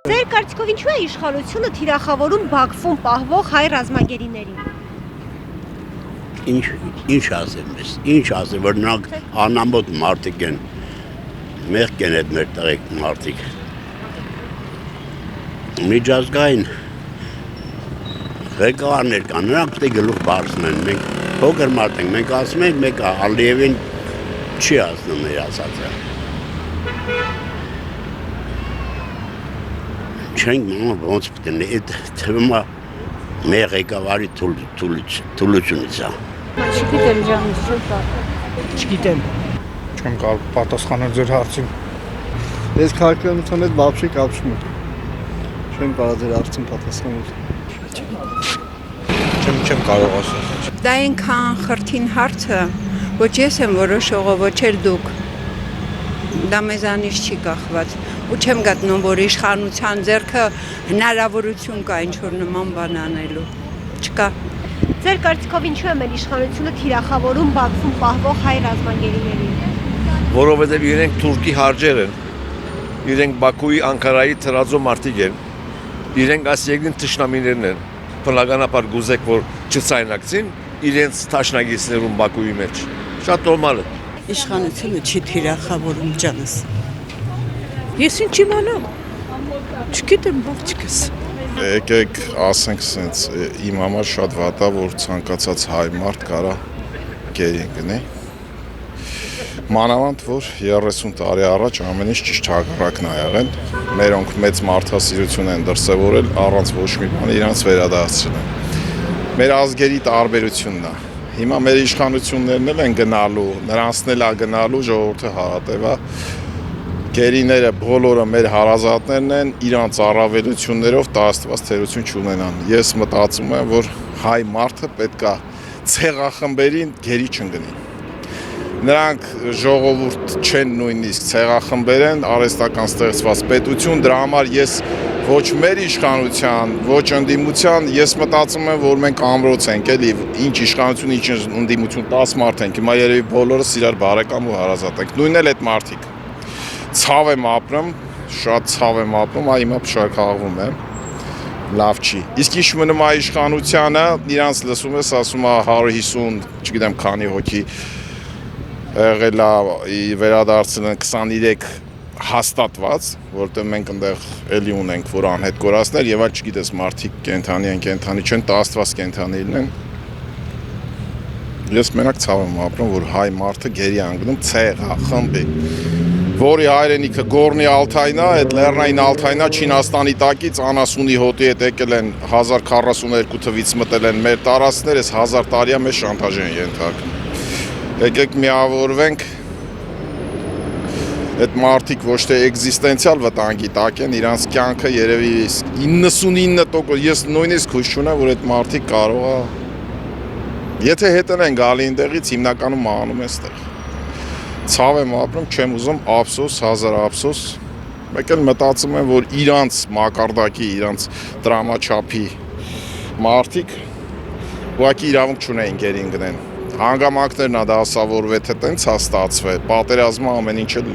Ձեր կարծիքով ինչու է իշխանությունը թիրախավորում Բաքվում պահվող հայ ռազմագերիներին։ Ինչ ասեմ ես, ինչ ասեմ, որ նրանք անամոթ մարդիկ են, մեղք են այդ մեր տղեկ մարդիկ։ Միջազգային ղեկավարներ կան, նրանք պետք է գլուխ բարձրացնեն, մենք փոքր մարդ ենք, մենք ասում ենք, մեկ Ալիևին չի ասնում իր ասածը։ Չենք մամա ոնց պետք է, այդ թվում է մեր ղեկավարի թուլությունից է։ Չգիտեմ ջանից, Չգիտեմ։ Չեմ կարող պատասխանել ձեր հարցին։ Ես քաղաքականության հետ բավարար կապ չունեմ։ Չեմ կարող ձեր հարցին պատասխանել։ Չեմ կարող ասել։ Դա այնքան խրթին հարց է, ոչ ես եմ որոշողը, ոչ էլ դուք։ Դա մեզանից չի կախված։ Ու չեմ գտնում, որ իշխանության ձեռքը հնարավորություն կա ինչ-որ նման բան անելու։ Չկա։ Ձեր կարծիքով ինչու է մեր իշխանությունը թիրախավորում Բաքվում պահվող հայ ռազմագերիներին։ Որովհետև իրենք թուրքի հարջեր են, իրենք Բաքուի Անկարայի թրածո մարդիկ են, իրենք այս երկրին թշնամիներն են, բնականաբար գուզեք, որ չցայնակցին իրենց թաշնագիցներում Բաքուի մեջ։ Շատ նորմալ է։ Իշխանությունը չի թիրախավորում ջանս։ Ես ինչ իմանամ։ Չգիտեմ բողջքս։ Եկեք ասենք սենց, իմ համար շատ վատ է, որ ցանկացած հայ մարդ կարա գերին գնի։ Մանավանդ, որ 30 տարի առաջ ամեն ինչ ճիշտ հակառակն ա եղել, մերոնք մեծ մարդասիրություն են դրսևորել, առանց ոչ մի բան իրանց վերադարձրել են։ Մեր ազգերի տարբերությունն է։ Հիմա մեր իշխանություններն էլ են գնալու, նրանցն էլ է գնալու, ժողովուրդը հարատև է։ Գերիները բոլորը մեր հարազատներն են, իրանց առավելություններով տաստված թերություն չունենան։ Ես մտածում եմ, որ հայ մարդը պետք է ցեղախմբերին գերի չընկնի։ Նրանք ժողովուրդ չեն նույնիսկ ցեղախմբեր են, արհեստական ստեղծված պետություն, դրա համար ես ոչ մեր իշխանության, ոչ ընդդիմության, ես մտածում եմ, որ մենք ամրոց ենք, էլի, ինչ իշխանություն, ինչ ընդդիմություն, 10 մարդ ենք, հիմա երևի բոլորս իրար բարեկամ ու հարազատ ենք, նույնն էլ այդ մարդիկ։ Ցավ եմ ապրում, շատ ցավ եմ ապրում, հիմա փշաքաղվում եմ, լավ չի։ Իսկ ինչ մնում է իշխանությանը, իրանց լսում ես, ասում է 150, չգիտեմ քանի հոգի եղել է վերադարձել են 23 հաստատված, որտեղ մենք այնտեղ էլի ունենք, որ անհետ կորածներ եւ այլ չգիտես մարդիկ կենթանի են, կենթանի չեն, տաստված կենթանիներն են։ Ես մենակ ցավ եմ ապրում, որ հայ մարդը գերի անգնում ցեղախմբի, որի հայրենիքը Գորնի Ալթայնա, այդ Լեռնային Ալթայնա Չինաստանի տակից անասունի հոտի հետ եկել են 1042 թվից մտել են մեր տարածքներ, այս 1000 տարիա մեզ շանտաժ են ենթարկում։ Եկեք միավորվենք, այդ մարդիկ ոչ թե էգզիստենցիալ վտանգի տակ են, իրանց կյանքը երևի 99%, ես նույնիսկ հույս չունեմ, որ այդ մարդիկ կարող է, եթե հետն են գալի այնտեղից, հիմնականում անում են ստեղ։ Ցավ եմ ապրում, չեմ ուզում ափսոս, հազար ափսոս, մեկ էլ մտածում եմ, որ իրանց մակարդակի, իրանց տրամաչափի մարդիկ ուղղակի իրավունք չունեն գերին գնեն։ Հանգամանքներն ա դասավորվեց, թե տենց հա ստացվել, պատերազմը ամեն ինչ էլ